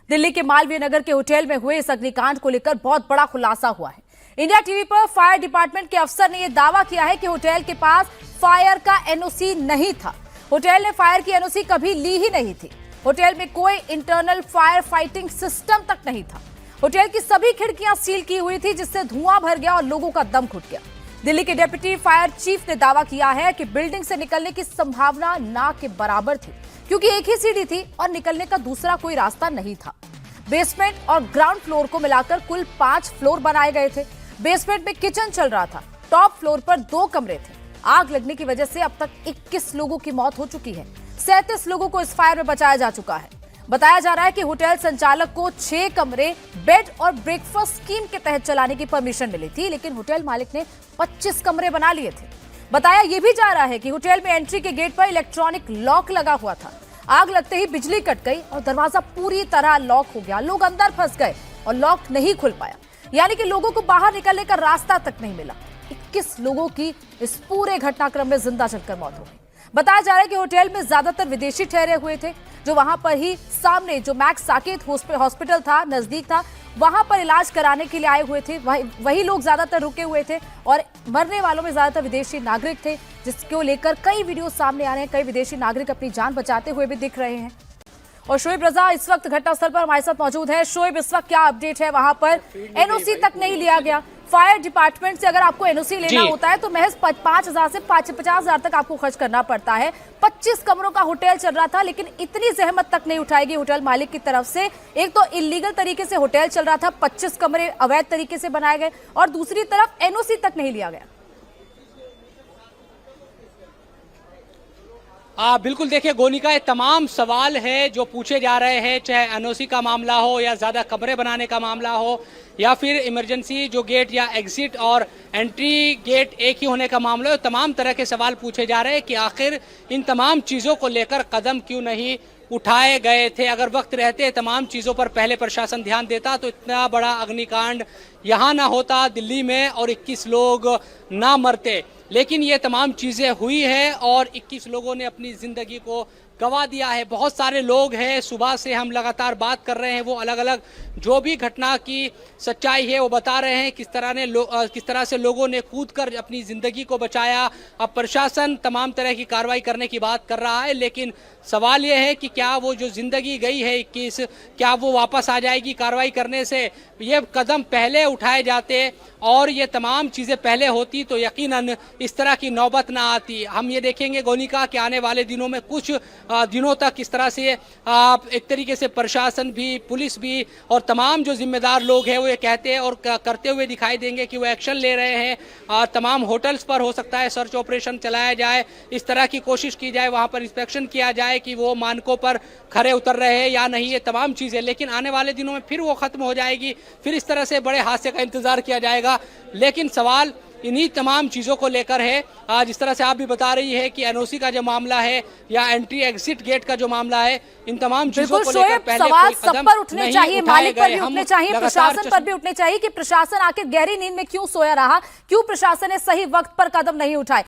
दिल्ली के मालवीय नगर के होटल में हुए इस अग्निकांड को लेकर बहुत बड़ा खुलासा हुआ है। इंडिया टीवी पर फायर डिपार्टमेंट के अफसर ने यह दावा किया है कि होटल के पास फायर का एनओसी नहीं था। होटल ने फायर की एनओसी कभी ली ही नहीं थी। होटल में कोई इंटरनल फायर फाइटिंग सिस्टम तक नहीं था। होटल की सभी खिड़कियां सील की हुई थी, जिससे धुआं भर गया और लोगों का दम घुट गया। दिल्ली के डिप्टी फायर चीफ ने दावा किया है कि बिल्डिंग से निकलने की संभावना ना के बराबर थी, क्योंकि एक ही सीढ़ी थी और निकलने का दूसरा कोई रास्ता नहीं था। बेसमेंट और ग्राउंड फ्लोर को मिलाकर कुल 5 फ्लोर बनाए गए थे। बेसमेंट में किचन चल रहा था। टॉप फ्लोर पर 2 कमरे थे। आग लगने की वजह से अब तक 21 लोगों की मौत हो चुकी है। 37 लोगों को इस फायर में बचाया जा चुका है। बताया जा रहा है कि होटल संचालक को 6 कमरे बेड और ब्रेकफास्ट स्कीम के तहत चलाने की परमिशन मिली थी, लेकिन होटल मालिक ने 25 कमरे बना लिए थे। बताया यह भी जा रहा है कि होटल में एंट्री के गेट पर इलेक्ट्रॉनिक लॉक लगा हुआ था। आग लगते ही बिजली कट गई और दरवाजा पूरी तरह लॉक हो गया। लोग अंदर फंस गए और लॉक नहीं खुल पाया, यानी कि लोगों को बाहर निकलने का रास्ता तक नहीं मिला। 21 लोगों की इस पूरे घटनाक्रम में जिंदा जलकर मौत हो गई। बताया जा रहा है कि होटल में ज्यादातर विदेशी ठहरे हुए थे, जो वहां पर ही सामने जो मैक्स साकेत हॉस्पिटल था, नजदीक था, वहां पर इलाज कराने के लिए आए हुए थे। वही लोग ज्यादातर रुके हुए थे और मरने वालों में ज्यादातर विदेशी नागरिक थे, जिसको लेकर कई वीडियो सामने आ रहे हैं। कई विदेशी नागरिक अपनी जान बचाते हुए भी दिख रहे हैं। और शोएब रजा इस वक्त घटनास्थल पर हमारे साथ मौजूद है। शोएब, इस वक्त क्या अपडेट है? वहां पर एनओसी तक नहीं लिया गया। फायर डिपार्टमेंट से अगर आपको एनओसी लेना होता है तो महज 5,000 से 50,000 तक आपको खर्च करना पड़ता है। 25 कमरों का होटल चल रहा था, लेकिन इतनी जहमत तक नहीं उठाएगी होटल मालिक की तरफ से। एक तो इलीगल तरीके से होटल चल रहा था, 25 कमरे अवैध तरीके से बनाए गए, और दूसरी तरफ एनओसी तक नहीं लिया गया। बिल्कुल, देखिए गोनिका, ये तमाम सवाल है जो पूछे जा रहे हैं, चाहे एनओसी का मामला हो या ज़्यादा कमरे बनाने का मामला हो या फिर इमरजेंसी जो गेट या एग्जिट और एंट्री गेट एक ही होने का मामला हो। तमाम तरह के सवाल पूछे जा रहे हैं कि आखिर इन तमाम चीज़ों को लेकर कदम क्यों नहीं उठाए गए थे। अगर वक्त रहते तमाम चीज़ों पर पहले प्रशासन ध्यान देता तो इतना बड़ा अग्निकांड यहाँ ना होता दिल्ली में और 21 लोग ना मरते। लेकिन ये तमाम चीज़ें हुई है और 21 लोगों ने अपनी ज़िंदगी को गंवा दिया है। बहुत सारे लोग हैं, सुबह से हम लगातार बात कर रहे हैं, वो अलग अलग जो भी घटना की सच्चाई है वो बता रहे हैं, किस तरह से लोगों ने कूदकर अपनी ज़िंदगी को बचाया। अब प्रशासन तमाम तरह की कार्रवाई करने की बात कर रहा है, लेकिन सवाल ये है कि क्या वो जो ज़िंदगी गई है 21, क्या वो वापस आ जाएगी कार्रवाई करने से? ये कदम पहले उठाए जाते और ये तमाम चीज़ें पहले होती तो यकीनन इस तरह की नौबत ना आती। हम ये देखेंगे गोनिका कि आने वाले दिनों में कुछ दिनों तक इस तरह से एक तरीके से प्रशासन भी, पुलिस भी और तमाम जो जिम्मेदार लोग हैं वो ये कहते हैं और करते हुए दिखाई देंगे कि वो एक्शन ले रहे हैं। तमाम होटल्स पर हो सकता है सर्च ऑपरेशन चलाया जाए, इस तरह की कोशिश की जाए, वहाँ पर इंस्पेक्शन किया जाए कि वो मानकों पर खरे उतर रहे हैं या नहीं, ये तमाम चीज़ें। लेकिन आने वाले दिनों में फिर वो ख़त्म हो जाएगी, फिर इस तरह से बड़े हादसे का इंतज़ार किया जाएगा। लेकिन सवाल इन्हीं तमाम चीज़ों को लेकर है। जिस तरह से आप भी बता रही है कि एनओसी का जो मामला है या एंट्री एग्जिट गेट का जो मामला है, इन तमाम चीज़ों को लेकर पहले सवाल सब पर उठने चाहिए, मालिक पर भी उठने चाहिए, प्रशासन पर भी उठने चाहिए कि प्रशासन आखिर गहरी नींद में क्यों सोया रहा, क्यों प्रशासन ने सही वक्त पर कदम नहीं उठाए।